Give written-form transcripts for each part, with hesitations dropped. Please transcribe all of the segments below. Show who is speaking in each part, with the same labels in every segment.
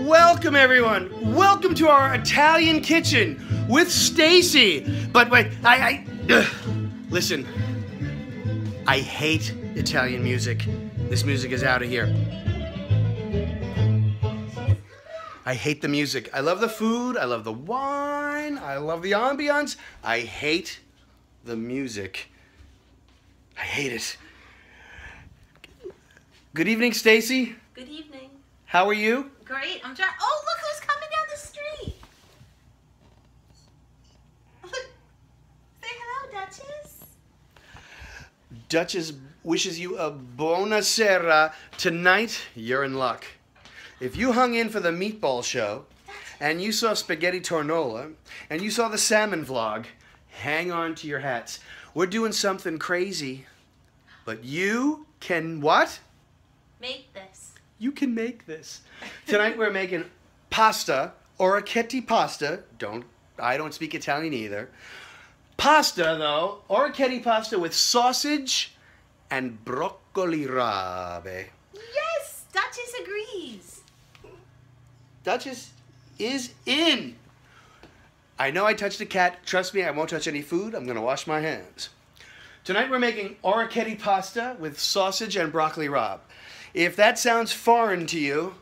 Speaker 1: Welcome everyone. Welcome to our Italian kitchen with Stacy. But wait, listen. I hate Italian music. This music is out of here. I hate the music. I love the food. I love the wine. I love the ambiance. I hate the music. I hate it. Good evening, Stacy.
Speaker 2: Good evening.
Speaker 1: How are you?
Speaker 2: Great. I'm trying. Oh, look who's coming down the street. Look. Say hello, Duchess.
Speaker 1: Duchess wishes you a buonasera. Tonight, you're in luck. If you hung in for the meatball show, and you saw spaghetti tornola, and you saw the salmon vlog, hang on to your hats. We're doing something crazy. But you can what?
Speaker 2: Make this.
Speaker 1: You can make this. Tonight we're making pasta, Orecchiette Pasta. I don't speak Italian either. Pasta though, Orecchiette Pasta with sausage and broccoli rabe.
Speaker 2: Yes, Duchess agrees.
Speaker 1: Duchess is in. I know I touched a cat. Trust me, I won't touch any food. I'm gonna wash my hands. Tonight we're making Orecchiette Pasta with sausage and broccoli rabe. If that sounds foreign to you,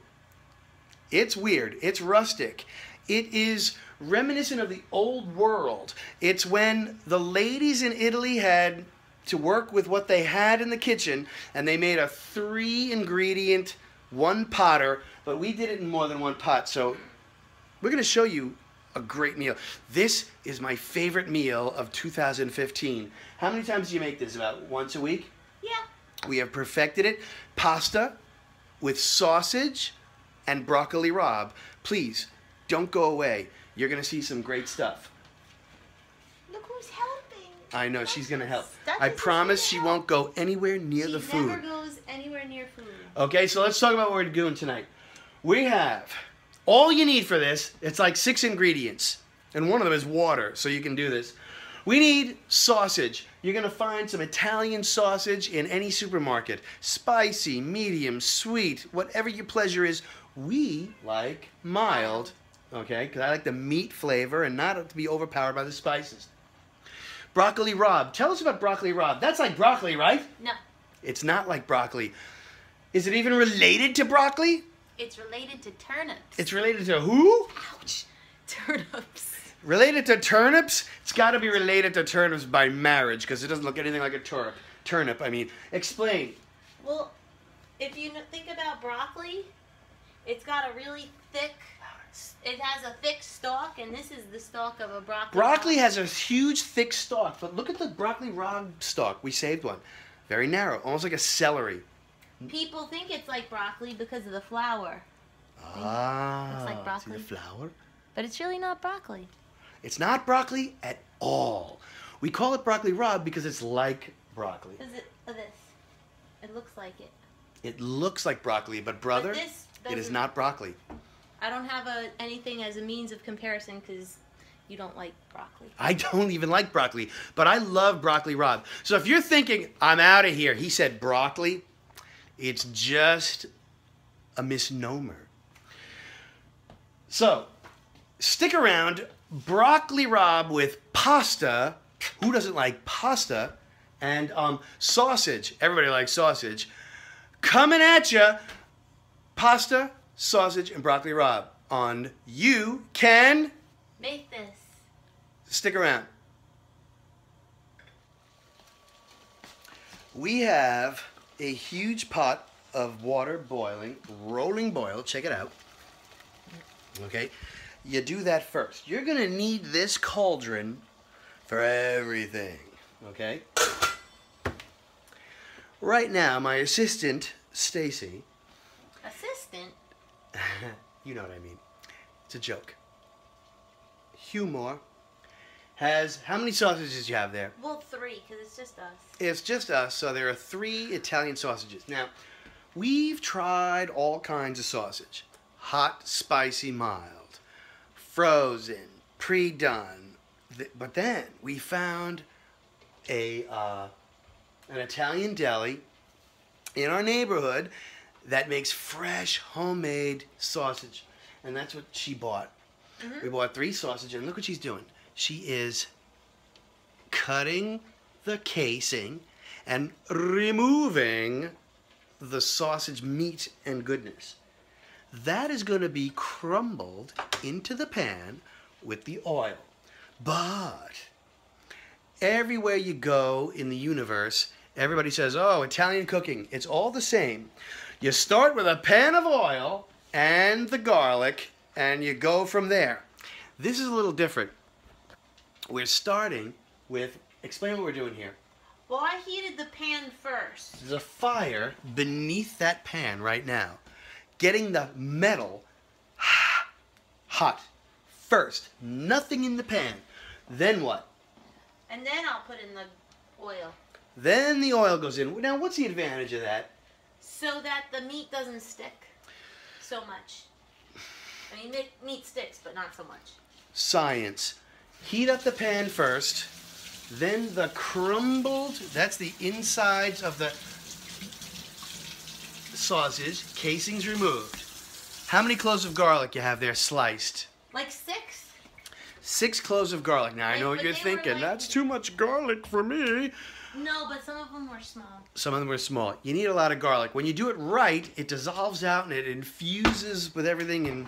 Speaker 1: it's weird. It's rustic. It is reminiscent of the old world. It's when the ladies in Italy had to work with what they had in the kitchen, and they made a 3-ingredient, 1-potter, but we did it in more than 1 pot. So we're going to show you a great meal. This is my favorite meal of 2015. How many times do you make this? About once a week?
Speaker 2: Yeah.
Speaker 1: We have perfected it. Pasta with sausage and broccoli rabe. Please, don't go away. You're going to see some great stuff.
Speaker 2: Look who's helping.
Speaker 1: I know, she's going to help.
Speaker 2: Duchess
Speaker 1: I promise she
Speaker 2: help.
Speaker 1: won't go anywhere near the food.
Speaker 2: She never goes anywhere near food.
Speaker 1: Okay, so let's talk about what we're doing tonight. We have, all you need for this, it's like 6 ingredients. And one of them is water, so you can do this. We need sausage. You're going to find some Italian sausage in any supermarket. Spicy, medium, sweet, whatever your pleasure is. We like mild, okay? Because I like the meat flavor and not to be overpowered by the spices. Broccoli rabe. Tell us about broccoli rabe. That's like broccoli, right?
Speaker 2: No.
Speaker 1: It's not like broccoli. Is it even related to broccoli?
Speaker 2: It's related to turnips.
Speaker 1: It's related to who?
Speaker 2: Ouch. Turnips.
Speaker 1: Related to turnips? It's got to be related to turnips by marriage because it doesn't look anything like a turnip. I mean, explain.
Speaker 2: Well, if you think about broccoli, it's got a really thick, it has a thick stalk, and this is the stalk of a broccoli.
Speaker 1: Broccoli has a huge, thick stalk, but look at the broccoli rabe stalk. We saved one. Very narrow, almost like a celery.
Speaker 2: People think it's like broccoli because of the flower.
Speaker 1: Ah,
Speaker 2: looks like broccoli.
Speaker 1: see the flower?
Speaker 2: But it's really not broccoli.
Speaker 1: It's not broccoli at all. We call it broccoli rabe because it's like broccoli.
Speaker 2: Is it this? It looks like it.
Speaker 1: It looks like broccoli, but brother,
Speaker 2: But
Speaker 1: it is not broccoli.
Speaker 2: I don't have anything as a means of comparison because you don't like broccoli.
Speaker 1: I don't even like broccoli, but I love broccoli rabe. So if you're thinking, I'm out of here, he said broccoli, it's just a misnomer. So, stick around. Broccoli rabe with pasta. Who doesn't like pasta? And sausage. Everybody likes sausage. Coming at you. Pasta, sausage, and broccoli rabe on You Can
Speaker 2: Make This.
Speaker 1: Stick around. We have a huge pot of water boiling, rolling boil. Check it out. Okay. You do that first. You're going to need this cauldron for everything. Okay? Right now, my assistant, Stacy.
Speaker 2: Assistant?
Speaker 1: You know what I mean. It's a joke. Humor has... How many sausages do you have there?
Speaker 2: Well, 3, because it's just us.
Speaker 1: It's just us, so there are 3 Italian sausages. Now, we've tried all kinds of sausage. Hot, spicy, mild. Frozen, pre-done. But then we found an Italian deli in our neighborhood that makes fresh homemade sausage. And that's what she bought.
Speaker 2: Mm-hmm.
Speaker 1: We bought 3 sausages, and look what she's doing. She is cutting the casing and removing the sausage meat and goodness. That is going to be crumbled into the pan with the oil. But everywhere you go in the universe, everybody says, oh, Italian cooking, it's all the same. You start with a pan of oil and the garlic, and you go from there. This is a little different. We're starting with, explain what we're doing here.
Speaker 2: Well, I heated the pan first.
Speaker 1: There's a fire beneath that pan right now, getting the metal hot first. Nothing in the pan. Then what?
Speaker 2: And then I'll put in the oil.
Speaker 1: Then the oil goes in. Now, what's the advantage of that?
Speaker 2: So that the meat doesn't stick so much. I mean, meat sticks, but not so much.
Speaker 1: Science. Heat up the pan first. Then the crumbled, that's the insides of the sausage, casings removed. How many cloves of garlic you have there sliced?
Speaker 2: Like 6?
Speaker 1: 6 cloves of garlic. Now, I know what you're thinking. That's too much garlic for me.
Speaker 2: No, but some of them were small.
Speaker 1: Some of them were small. You need a lot of garlic. When you do it right, it dissolves out and it infuses with everything, and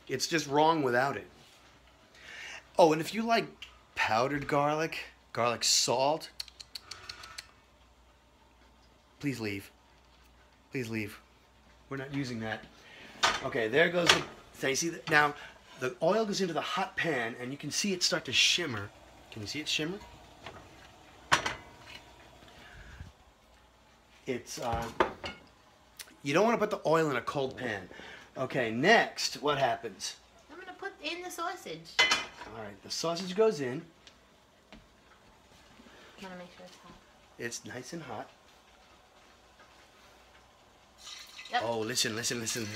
Speaker 1: it's just wrong without it. Oh, and if you like powdered garlic, garlic salt, please leave. Please leave. We're not using that. Okay, there goes the, Stacy. Now, the oil goes into the hot pan, and you can see it start to shimmer. Can you see it shimmer? It's, you don't want to put the oil in a cold pan. Okay, next, what happens?
Speaker 2: I'm going to put in the sausage.
Speaker 1: All right, the sausage goes in.
Speaker 2: I'm going to make sure it's hot.
Speaker 1: It's nice and hot.
Speaker 2: Yep.
Speaker 1: Oh, listen, listen, listen.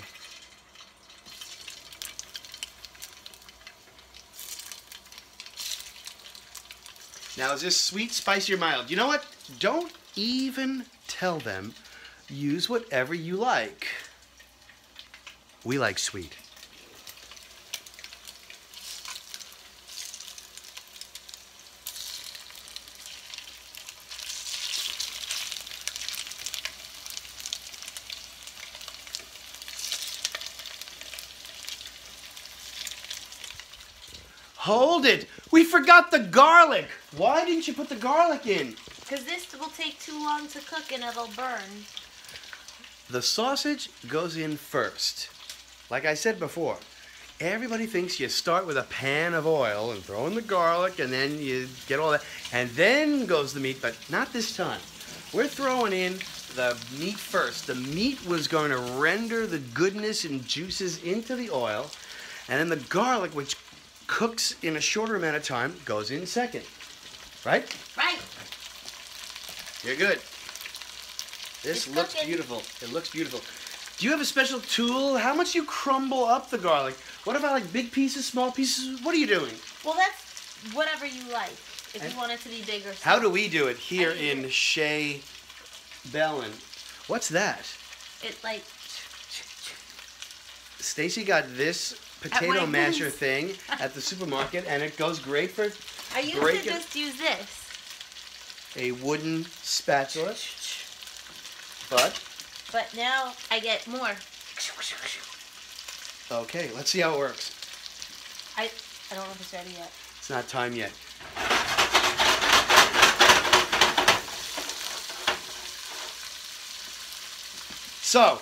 Speaker 1: Now, is this sweet, spicy, or mild? You know what? Don't even tell them. Use whatever you like. We like sweet. Hold it! We forgot the garlic! Why didn't you put the garlic in?
Speaker 2: Because this will take too long to cook and it'll burn.
Speaker 1: The sausage goes in first. Like I said before, everybody thinks you start with a pan of oil and throw in the garlic and then you get all that. And then goes the meat, but not this time. We're throwing in the meat first. The meat was going to render the goodness and juices into the oil. And then the garlic, which cooks in a shorter amount of time, goes in second. Right?
Speaker 2: Right.
Speaker 1: You're good. This
Speaker 2: It's
Speaker 1: looks
Speaker 2: cooking.
Speaker 1: beautiful. It looks beautiful. Do you have a special tool? How much do you crumble up the garlic? What about like big pieces, small pieces? What are you doing?
Speaker 2: Well, that's whatever you like. If you want it to be big or small.
Speaker 1: How do we do it here in Shea Bellin? What's that?
Speaker 2: It like...
Speaker 1: Stacy got this potato
Speaker 2: Wegmans.
Speaker 1: masher thing at the supermarket, and it goes great for
Speaker 2: I used to
Speaker 1: breaking
Speaker 2: just use this.
Speaker 1: a wooden spatula.
Speaker 2: But now I get more.
Speaker 1: Okay, let's see how it works.
Speaker 2: I don't know if it's ready yet.
Speaker 1: It's not time yet. So,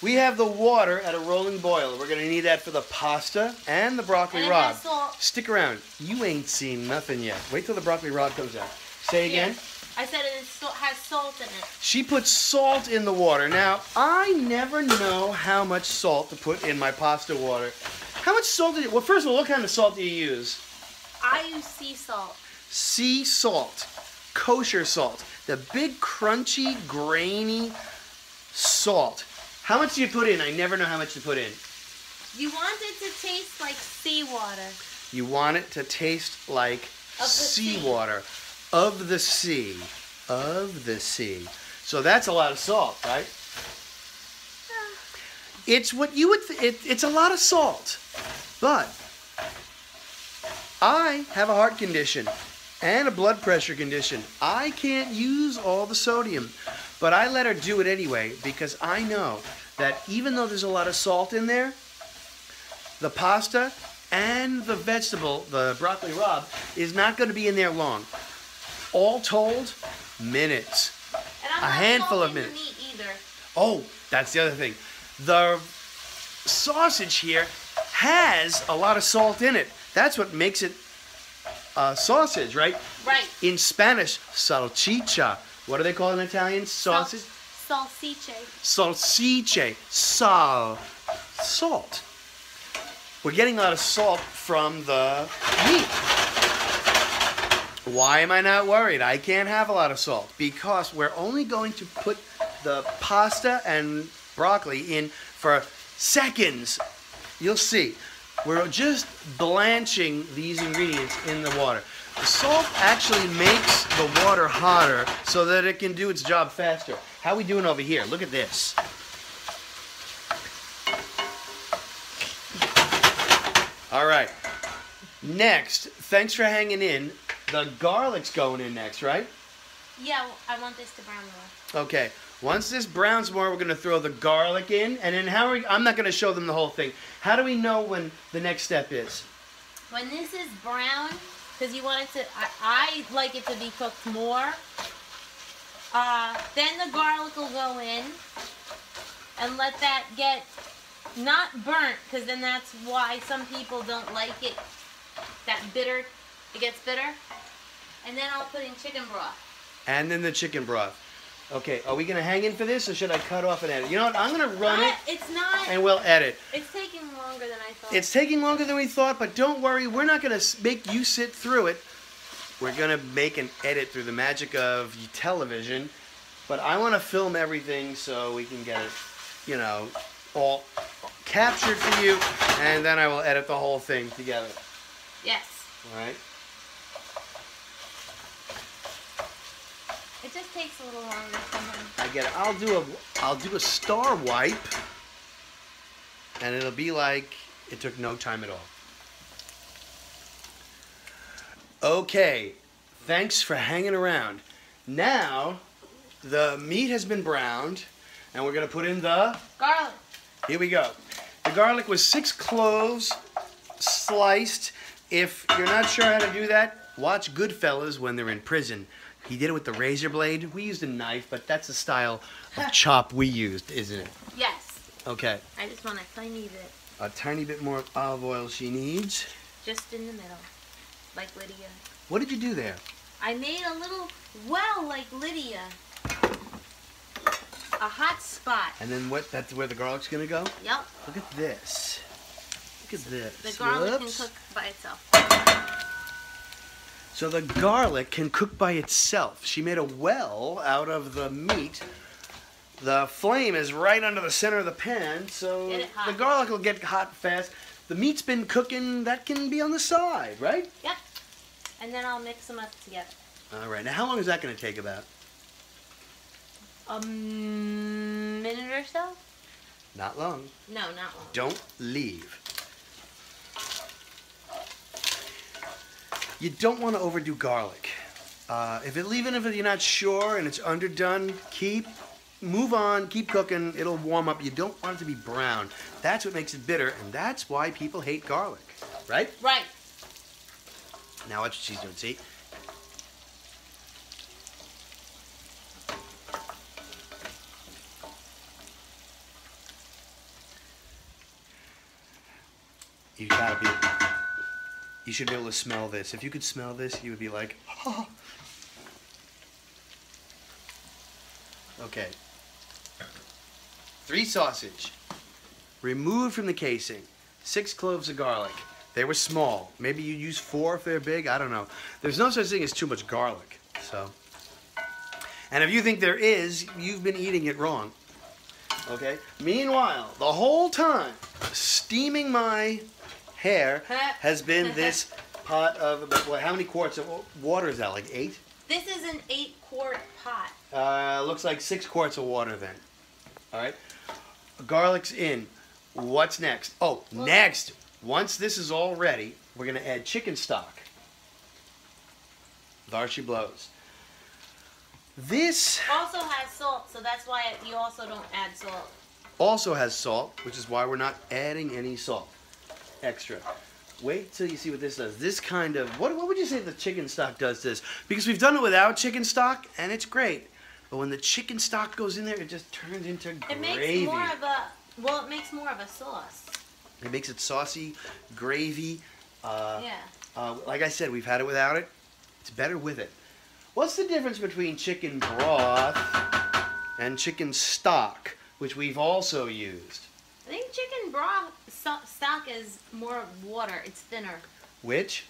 Speaker 1: we have the water at a rolling boil. We're going to need that for the pasta and the broccoli
Speaker 2: And it
Speaker 1: rabe.
Speaker 2: has salt.
Speaker 1: Stick around. You ain't seen nothing yet. Wait till the broccoli rabe comes out. Say again.
Speaker 2: Yes. I said it has salt in it.
Speaker 1: She puts salt in the water. Now, I never know how much salt to put in my pasta water. How much salt did you... Well, first of all, what kind of salt do you use?
Speaker 2: I use sea salt.
Speaker 1: Sea salt. Kosher salt. The big, crunchy, grainy salt. How much do you put in? I never know how much to put in.
Speaker 2: You want it to taste like seawater.
Speaker 1: You want it to taste like
Speaker 2: Of the
Speaker 1: seawater. Of the sea. Of the sea. So that's a lot of salt, right? It's what you would. It's a lot of salt, but I have a heart condition and a blood pressure condition. I can't use all the sodium, but I let her do it anyway because I know that even though there's a lot of salt in there, the pasta and the vegetable, the broccoli rabe, is not going to be in there long. All told, minutes.
Speaker 2: And
Speaker 1: a handful of minutes.
Speaker 2: The meat either.
Speaker 1: Oh, that's the other thing. The sausage here has a lot of salt in it. That's what makes it sausage, right?
Speaker 2: Right.
Speaker 1: In Spanish, salchicha. What do they call it in Italian? Sausage?
Speaker 2: Salsice.
Speaker 1: Salsice. Salt. We're getting a lot of salt from the meat. Why am I not worried? I can't have a lot of salt because we're only going to put the pasta and broccoli in for seconds. You'll see. We're just blanching these ingredients in the water. The salt actually makes the water hotter so that it can do its job faster. How are we doing over here? Look at this. All right. Next, thanks for hanging in. The garlic's going in next, right?
Speaker 2: Yeah, well, I want this to brown more.
Speaker 1: Okay. Once this browns more, we're going to throw the garlic in. And then I'm not going to show them the whole thing. How do we know when the next step is?
Speaker 2: When this is brown, because you want it to, I like it to be cooked more. Then the garlic will go in and let that get not burnt, because then that's why some people don't like it, that bitter, it gets bitter. And then I'll put in chicken broth.
Speaker 1: And then the chicken broth. Okay, are we going to hang in for this, or should I cut off and edit? You know what, I'm going to run it.
Speaker 2: It's not.
Speaker 1: And we'll edit.
Speaker 2: It's taking longer than I thought.
Speaker 1: It's taking longer than we thought, but don't worry, we're not going to make you sit through it. We're going to make an edit through the magic of television. But I want to film everything so we can get it, you know, all captured for you, and then I will edit the whole thing together.
Speaker 2: Yes.
Speaker 1: All right.
Speaker 2: It just takes a little longer sometimes.
Speaker 1: I get it. I'll do a star wipe, and it'll be like it took no time at all. Okay, thanks for hanging around. Now, the meat has been browned, and we're gonna put in the
Speaker 2: garlic.
Speaker 1: Here we go. The garlic was 6 cloves sliced. If you're not sure how to do that, watch Goodfellas when they're in prison. He did it with the razor blade. We used a knife, but that's the style of chop we used, isn't it?
Speaker 2: Yes.
Speaker 1: Okay.
Speaker 2: I just want a tiny bit.
Speaker 1: A tiny bit more olive oil she needs.
Speaker 2: Just in the middle, like Lydia.
Speaker 1: What did you do there?
Speaker 2: I made a little well like Lydia. A hot spot.
Speaker 1: And then what? That's where the garlic's gonna go?
Speaker 2: Yep.
Speaker 1: Look at this. Look at this.
Speaker 2: The garlic
Speaker 1: Whoops.
Speaker 2: can cook by itself.
Speaker 1: So the garlic can cook by itself. She made a well out of the meat. The flame is right under the center of the pan, so the garlic will get hot fast. The meat's been cooking, that can be on the side, right?
Speaker 2: Yep. And then I'll mix them up together.
Speaker 1: All right, now how long is that going to take about?
Speaker 2: A minute or so?
Speaker 1: Not long.
Speaker 2: No, not long.
Speaker 1: Don't leave. You don't want to overdo garlic. Even if you're not sure and it's underdone, move on, keep cooking, it'll warm up. You don't want it to be brown. That's what makes it bitter, and that's why people hate garlic, right?
Speaker 2: Right.
Speaker 1: Now watch what she's doing, see? You should be able to smell this. If you could smell this, you would be like, oh. Okay. 3 sausage. Removed from the casing. 6 cloves of garlic. They were small. Maybe you use 4 if they're big. I don't know. There's no such thing as too much garlic. So. And if you think there is, you've been eating it wrong. Okay? Meanwhile, the whole time, steaming my hair has been this pot of, how many quarts of water is that, like 8?
Speaker 2: This is an 8-quart pot.
Speaker 1: Looks like 6 quarts of water then. All right. Garlic's in. What's next? Oh, next, once this is all ready, we're going to add chicken stock. There she blows. This
Speaker 2: also has salt, so that's why you also don't add salt.
Speaker 1: Also has salt, which is why we're not adding any salt extra. Wait till you see what this does. This kind of, what would you say the chicken stock does this? Because we've done it without chicken stock, and it's great. But when the chicken stock goes in there, it just turns into gravy.
Speaker 2: It makes more of a, well, it makes more of a sauce.
Speaker 1: It makes it saucy, gravy.
Speaker 2: Yeah.
Speaker 1: Like I said, we've had it without it. It's better with it. What's the difference between chicken broth and chicken stock, which we've also used?
Speaker 2: I think chicken broth stock is more water. It's thinner.
Speaker 1: Which?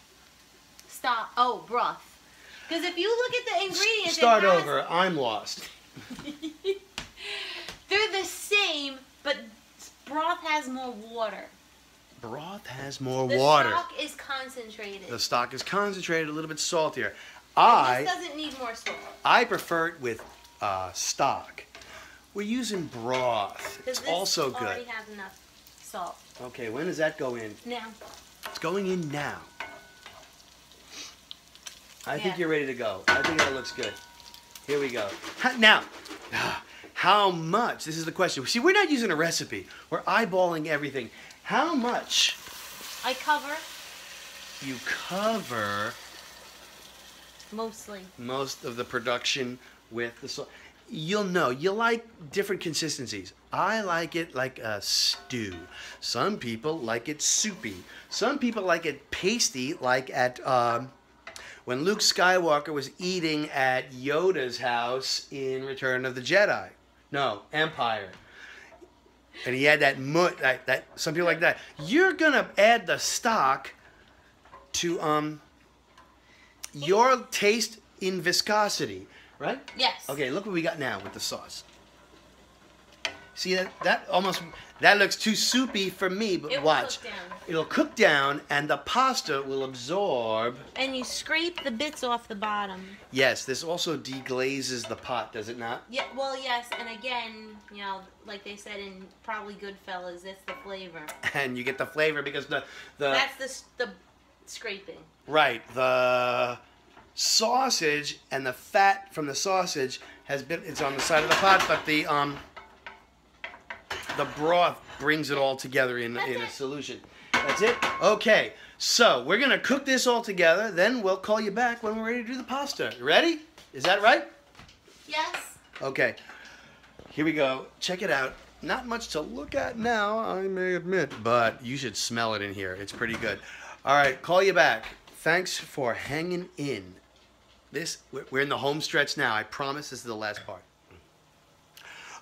Speaker 2: Stock. Oh, broth. Because if you look at the ingredients,
Speaker 1: Start over. I'm lost.
Speaker 2: They're the same, but broth has more water.
Speaker 1: Broth has more
Speaker 2: The
Speaker 1: water.
Speaker 2: stock is concentrated.
Speaker 1: The stock is concentrated, a little bit saltier.
Speaker 2: This doesn't need more salt.
Speaker 1: I prefer it with stock. We're using broth. It's also good.
Speaker 2: Already has enough salt.
Speaker 1: Okay, when does that go in?
Speaker 2: Now.
Speaker 1: It's going in now. I think you're ready to go. I think that looks good. Here we go. Now, how much? This is the question. See, we're not using a recipe. We're eyeballing everything. How much?
Speaker 2: I cover.
Speaker 1: You cover
Speaker 2: Mostly.
Speaker 1: most of the production with the sauce. You'll know. You like different consistencies. I like it like a stew. Some people like it soupy. Some people like it pasty, like at when Luke Skywalker was eating at Yoda's house in Return of the Jedi. No, Empire. And he had that some people like that. You're gonna add the stock to your taste in viscosity, right?
Speaker 2: Yes.
Speaker 1: Okay, look what we got now with the sauce. See that looks too soupy for me, but watch.
Speaker 2: Cook down.
Speaker 1: It'll cook down and the pasta will absorb.
Speaker 2: And you scrape the bits off the bottom.
Speaker 1: Yes, this also deglazes the pot, does it not?
Speaker 2: Yeah, well, yes, and again, you know, like they said in probably Goodfellas, that's the flavor.
Speaker 1: And you get the flavor because
Speaker 2: That's the scraping.
Speaker 1: Right, the sausage and the fat from the sausage it's on the side of the pot, but the broth brings it all together in a solution. That's it? Okay, so we're going to cook this all together, then we'll call you back when we're ready to do the pasta. Ready? Is that right?
Speaker 2: Yes.
Speaker 1: Okay, here we go. Check it out. Not much to look at now, I may admit, but you should smell it in here. It's pretty good. All right, call you back. Thanks for hanging in. We're in the home stretch now. I promise this is the last part.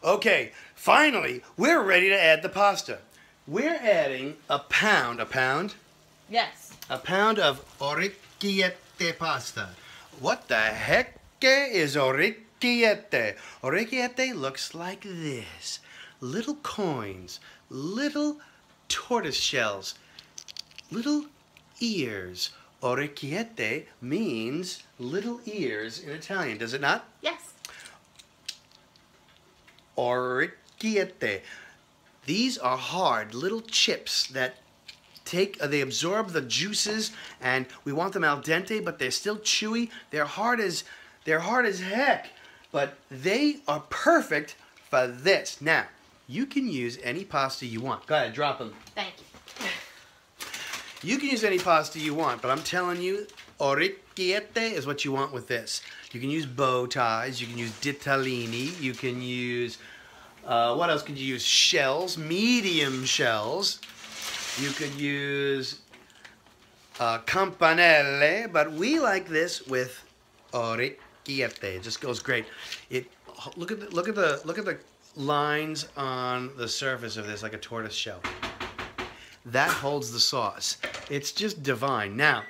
Speaker 1: Okay, finally, we're ready to add the pasta. We're adding a pound?
Speaker 2: Yes.
Speaker 1: A pound of Orecchiette Pasta. What the heck is Orecchiette? Orecchiette looks like this. Little coins, little tortoise shells, little ears. Orecchiette means little ears in Italian, does it not?
Speaker 2: Yes.
Speaker 1: Orecchiette. These are hard little chips that they absorb the juices, and we want them al dente, but they're still chewy. They're hard as heck, but they are perfect for this. Now, you can use any pasta you want. Go ahead, drop them.
Speaker 2: Thank you.
Speaker 1: You can use any pasta you want, but I'm telling you, Orecchiette is what you want with this. You can use bow ties, you can use ditalini, you can use, what else could you use? Shells, medium shells. You could use campanelle, but we like this with Orecchiette. It just goes great. Look at the lines on the surface of this like a tortoise shell. That holds the sauce. It's just divine. Now,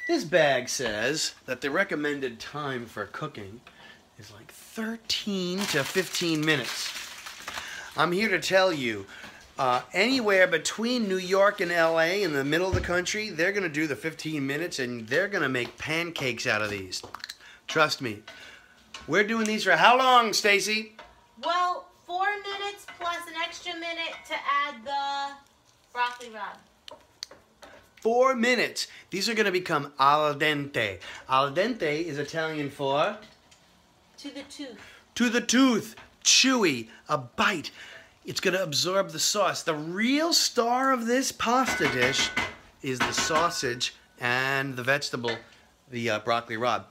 Speaker 1: this bag says that the recommended time for cooking is like 13 to 15 minutes. I'm here to tell you, anywhere between New York and LA in the middle of the country, they're going to do the 15 minutes and they're going to make pancakes out of these. Trust me. We're doing these for how long, Stacy?
Speaker 2: Well, 4 minutes plus an to add the broccoli rabe.
Speaker 1: 4 minutes. These are going to become al dente. Al dente is Italian for?
Speaker 2: To the tooth.
Speaker 1: To the tooth. Chewy. A bite. It's going to absorb the sauce. The real star of this pasta dish is the sausage and the vegetable, the broccoli rabe.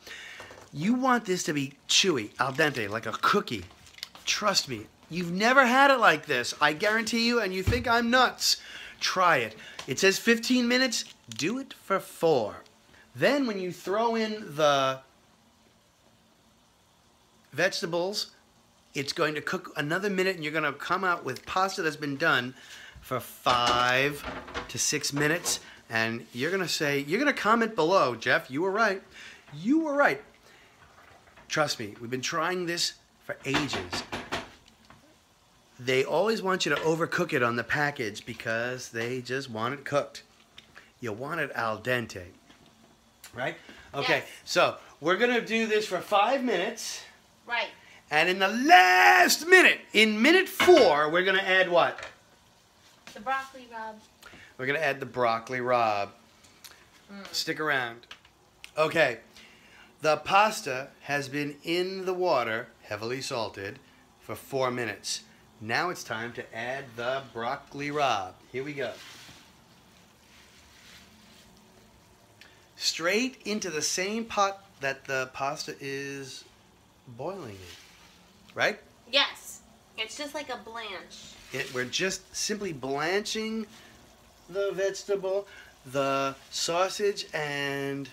Speaker 1: You want this to be chewy, al dente, like a cookie. Trust me, you've never had it like this. I guarantee you, and you think I'm nuts. Try it. It says 15 minutes. Do it for 4. Then when you throw in the vegetables, it's going to cook another minute, and you're going to come out with pasta that's been done for 5 to 6 minutes. And you're going to comment below, Jeff, you were right. You were right. Trust me, we've been trying this for ages. They always want you to overcook it on the package because they just want it cooked. You want it al dente, right? Okay,
Speaker 2: yes.
Speaker 1: So we're going to do this for 5 minutes.
Speaker 2: Right.
Speaker 1: And in the last minute, in minute 4, we're going to add what?
Speaker 2: The broccoli rabe.
Speaker 1: We're going to add the broccoli rabe. Stick around. Okay. The pasta has been in the water, heavily salted, for 4 minutes. Now it's time to add the broccoli rabe. Here we go. Straight into the same pot that the pasta is boiling in. Right?
Speaker 2: Yes. It's just like a blanch.
Speaker 1: We're just simply blanching the vegetable. The sausage and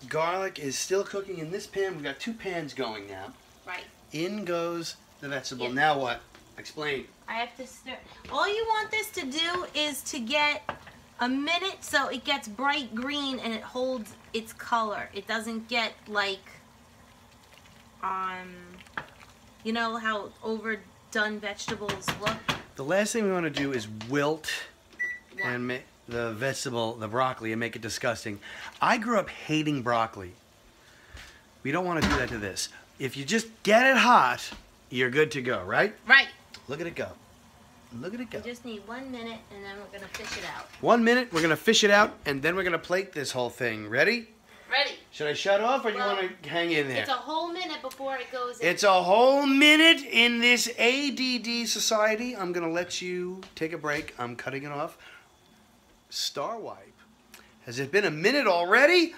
Speaker 1: garlic is still cooking in this pan. We've got 2 pans going now.
Speaker 2: Right.
Speaker 1: In goes the vegetable.
Speaker 2: Yep.
Speaker 1: Now what? Explain.
Speaker 2: I have to stir. All you want this to do is to get a minute so it gets bright green and it holds its color. It doesn't get like, you know how overdone vegetables look?
Speaker 1: The last thing we want to do is wilt and make the vegetable, the broccoli, and make it disgusting. I grew up hating broccoli. We don't want to do that to this. If you just get it hot, you're good to go, right?
Speaker 2: Right.
Speaker 1: Look at it go. Look at it go.
Speaker 2: We just need 1 minute and then we're going to fish it out.
Speaker 1: 1 minute, we're going to fish it out, and then we're going to plate this whole thing. Ready?
Speaker 2: Ready.
Speaker 1: Should I shut off, or do you want to hang in there?
Speaker 2: It's a whole minute before it goes in.
Speaker 1: It's a whole minute in this ADD society. I'm going to let you take a break. I'm cutting it off. Star wipe. Has it been a minute already?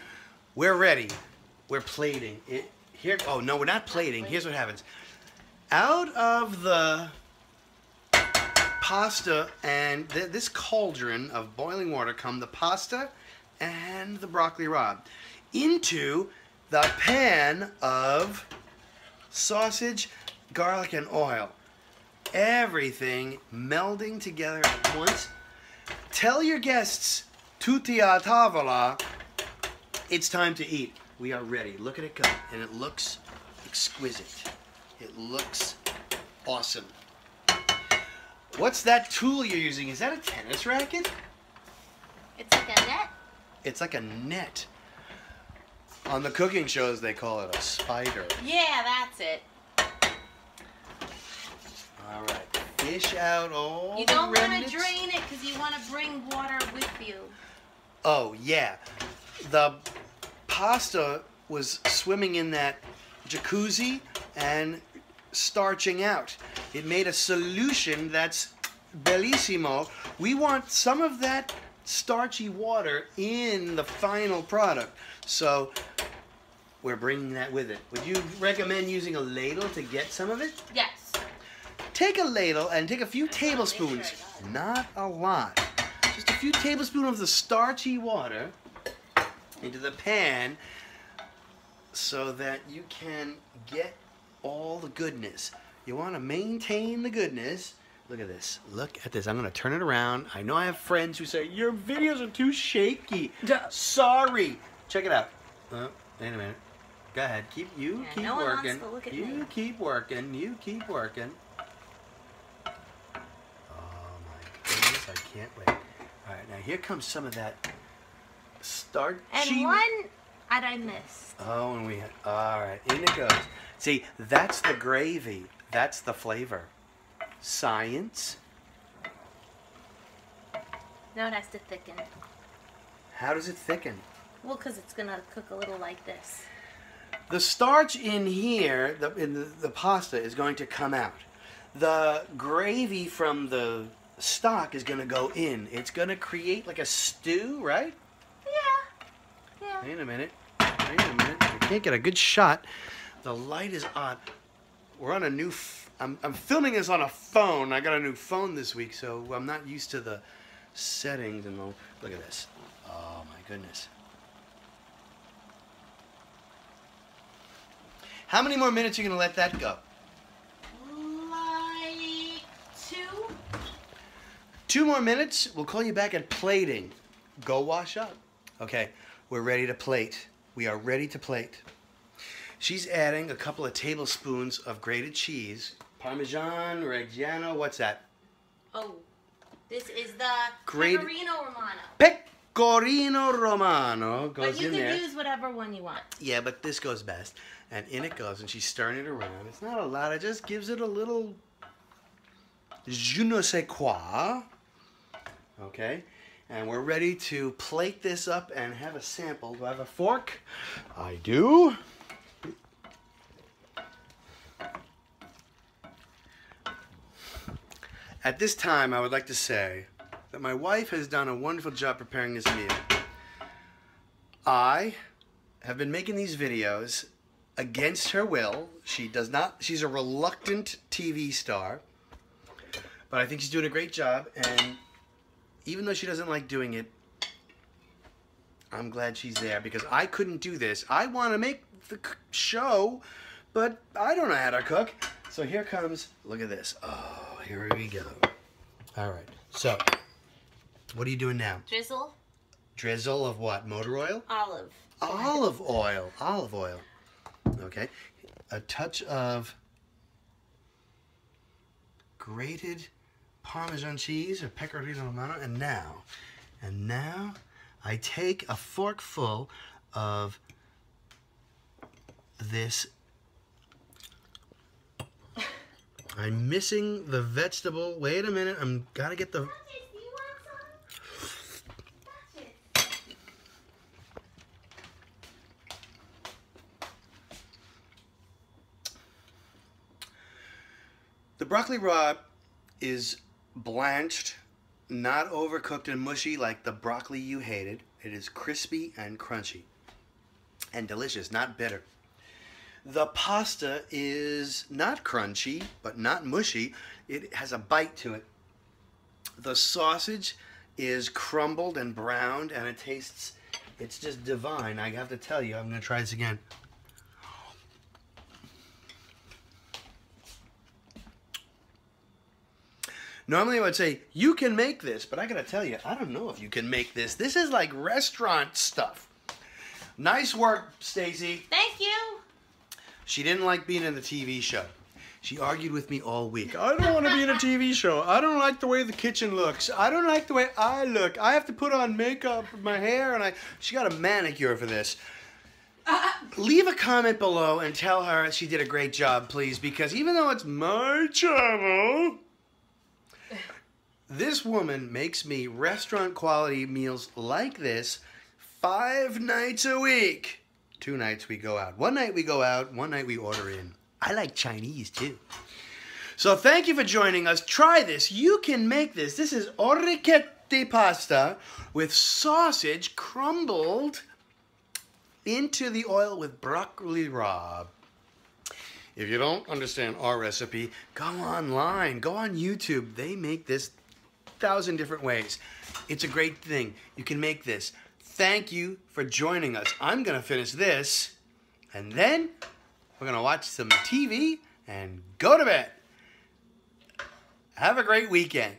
Speaker 1: We're ready. We're plating it here. Oh no, we're not plating. Here's what happens. Out of the pasta and this cauldron of boiling water come the pasta and the broccoli rabe into the pan of sausage, garlic, and oil. Everything melding together at once. Tell your guests, tutti a tavola, it's time to eat. We are ready. Look at it go. And it looks exquisite. It looks awesome. What's that tool you're using? Is that a tennis racket?
Speaker 2: It's like a net.
Speaker 1: It's like a net. On the cooking shows, they call it a spider.
Speaker 2: Yeah, that's it.
Speaker 1: All right. Fish out all
Speaker 2: You
Speaker 1: the
Speaker 2: don't want
Speaker 1: remnants.
Speaker 2: to drain it because you want to bring water with you.
Speaker 1: Oh, yeah. The pasta was swimming in that jacuzzi and starching out. It made a solution that's bellissimo. We want some of that starchy water in the final product. So we're bringing that with it. Would you recommend using a ladle to get some of it?
Speaker 2: Yes.
Speaker 1: Take a ladle and take a few tablespoons, not a lot, just a few tablespoons of the starchy water into the pan so that you can get all the goodness. You want to maintain the goodness. Look at this. Look at this. I'm going to turn it around. I know I have friends who say, your videos are too shaky. Sorry. Check it out. Oh, wait a minute. Go ahead. Keep working.
Speaker 2: No one wants to look at me.
Speaker 1: You keep working. You keep working. Oh my goodness, I can't wait. All right, now here comes some of that starchy.
Speaker 2: And one that I missed.
Speaker 1: Oh, and we had, all right, in it goes. See, that's the gravy. That's the flavor. Science
Speaker 2: Now it has to thicken.
Speaker 1: How does it thicken?
Speaker 2: Well, because it's going to cook a little like this.
Speaker 1: The starch in here, in the pasta, is going to come out. The gravy from the stock is going to go in. It's going to create like a stew, right?
Speaker 2: Yeah.
Speaker 1: Wait a minute. I can't get a good shot. The light is on. We're on a new... I'm filming this on a phone. I got a new phone this week, so I'm not used to the settings. And look at this. Oh, my goodness. How many more minutes are you going to let that go?
Speaker 2: Like 2.
Speaker 1: 2 more minutes. We'll call you back at plating. Go wash up. Okay, we're ready to plate. We are ready to plate. She's adding a couple of tablespoons of grated cheese. Parmesan, Reggiano, what's that?
Speaker 2: Oh, this is the
Speaker 1: Grated
Speaker 2: Pecorino Romano.
Speaker 1: Pecorino Romano goes in there.
Speaker 2: But you can use whatever one you want.
Speaker 1: Yeah, but this goes best. And in it goes, and she's stirring it around. It's not a lot. It just gives it a little je ne sais quoi. Okay? And we're ready to plate this up and have a sample. Do I have a fork? I do. At this time, I would like to say that my wife has done a wonderful job preparing this meal. I have been making these videos against her will. She's a reluctant TV star, but I think she's doing a great job, and even though she doesn't like doing it, I'm glad she's there, because I couldn't do this. I want to make the show, but I don't know how to cook. So here comes, look at this. Oh, here we go. All right, so what are you doing now?
Speaker 2: Drizzle.
Speaker 1: Drizzle of what? Motor oil?
Speaker 2: Olive.
Speaker 1: Olive oil. Olive oil. Okay. A touch of grated Parmesan cheese or Pecorino Romano. And now I take a forkful of this. I'm missing the vegetable. Wait a minute. I'm gotta get the... The broccoli rabe is blanched, not overcooked and mushy like the broccoli you hated. It is crispy and crunchy and delicious, not bitter. The pasta is not crunchy, but not mushy. It has a bite to it. The sausage is crumbled and browned, and it tastes, it's just divine. I have to tell you, I'm going to try this again. Normally I would say, you can make this, but I gotta tell you, I don't know if you can make this. This is like restaurant stuff. Nice work, Stacy.
Speaker 2: Thank you.
Speaker 1: She didn't like being in the TV show. She argued with me all week. I don't want to be in a TV show. I don't like the way the kitchen looks. I don't like the way I look. I have to put on makeup, my hair, and she got a manicure for this. Leave a comment below and tell her she did a great job, please, because even though it's my channel, this woman makes me restaurant quality meals like this 5 nights a week. 2 nights we go out. 1 night we go out, 1 night we order in. I like Chinese too. So thank you for joining us. Try this. You can make this. This is Orecchiette Pasta with sausage crumbled into the oil with broccoli rabe. If you don't understand our recipe, go online. Go on YouTube. They make this 1,000 different ways. It's a great thing. You can make this. Thank you for joining us. I'm going to finish this, and then we're going to watch some TV and go to bed. Have a great weekend.